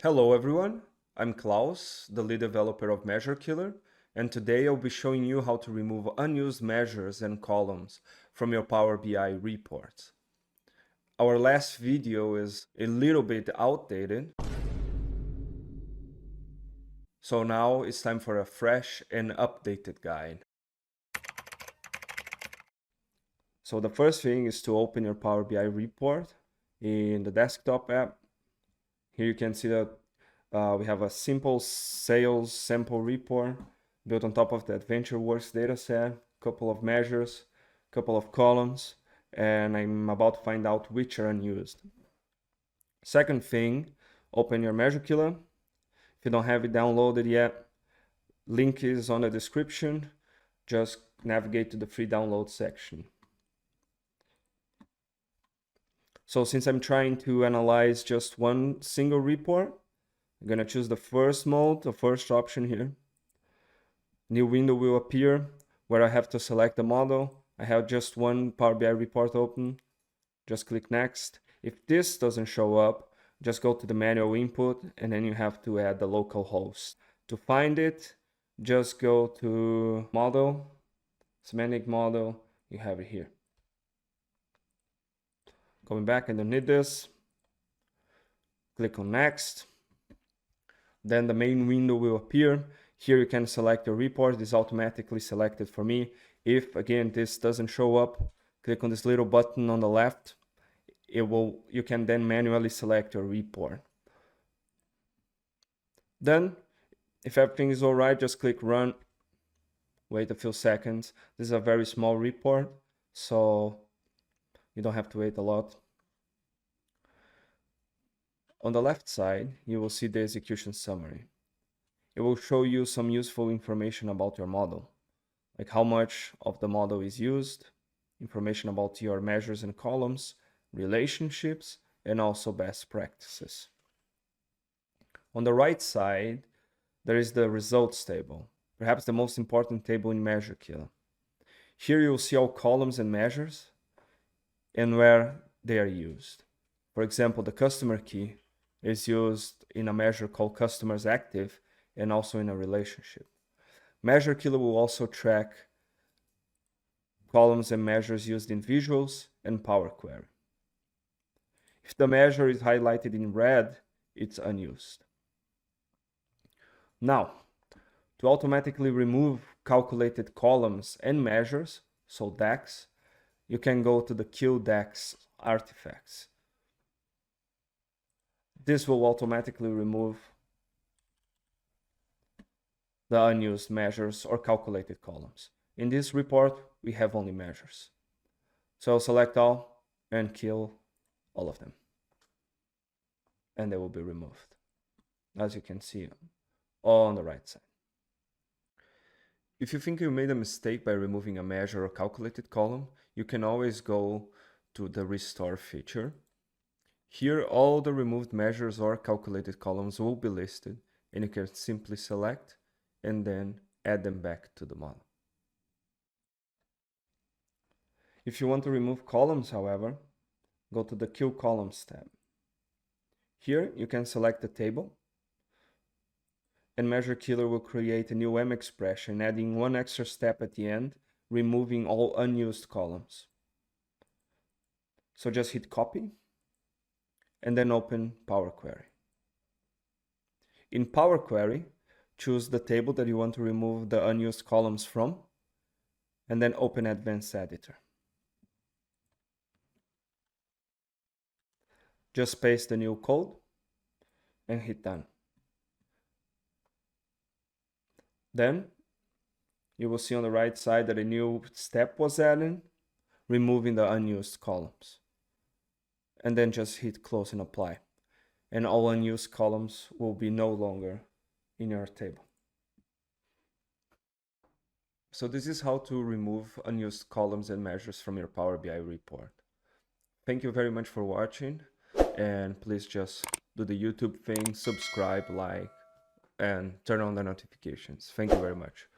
Hello everyone, I'm Klaus, the lead developer of Measure Killer, and today I'll be showing you how to remove unused measures and columns from your Power BI reports. Our last video is a little bit outdated, so now it's time for a fresh and updated guide. So the first thing is to open your Power BI report in the desktop app. Here you can see that we have a simple sales sample report built on top of the AdventureWorks dataset, couple of measures, couple of columns, and I'm about to find out which are unused. Second thing, open your Measure Killer. If you don't have it downloaded yet, link is on the description. Just navigate to the free download section. So since I'm trying to analyze just one single report, I'm going to choose the first mode, the first option here. New window will appear where I have to select the model. I have just one Power BI report open. Just click Next. If this doesn't show up, just go to the manual input and then you have to add the local host. To find it, just go to Model, Semantic Model, you have it here. Going back, I don't need this. Click on Next. Then the main window will appear. Here you can select your report. It is automatically selected for me. If, again, this doesn't show up, click on this little button on the left. You can then manually select your report. Then, if everything is all right, just click Run. Wait a few seconds. This is a very small report, so you don't have to wait a lot. On the left side, you will see the execution summary. It will show you some useful information about your model, like how much of the model is used, information about your measures and columns, relationships, and also best practices. On the right side, there is the results table, perhaps the most important table in Measure Killer. Here you will see all columns and measures and where they are used. For example, the customer key is used in a measure called customers active and also in a relationship. Measure Killer will also track columns and measures used in visuals and Power Query. If the measure is highlighted in red, it's unused. Now, to automatically remove calculated columns and measures, so DAX, you can go to the Kill DAX artifacts. This will automatically remove the unused measures or calculated columns. In this report, we have only measures. So select all and kill all of them. And they will be removed, as you can see on the right side. If you think you made a mistake by removing a measure or calculated column, you can always go to the Restore feature. Here, all the removed measures or calculated columns will be listed, and you can simply select and then add them back to the model. If you want to remove columns, however, go to the Kill Columns tab. Here, you can select the table, and Measure Killer will create a new M expression, adding one extra step at the end, removing all unused columns. So just hit Copy, and then open Power Query. In Power Query, choose the table that you want to remove the unused columns from, and then open Advanced Editor. Just paste the new code and hit Done. Then you will see on the right side that a new step was added, removing the unused columns. And then just hit Close and Apply. And all unused columns will be no longer in your table. So this is how to remove unused columns and measures from your Power BI report. Thank you very much for watching, and please just do the YouTube thing, subscribe, like, and turn on the notifications. Thank you very much.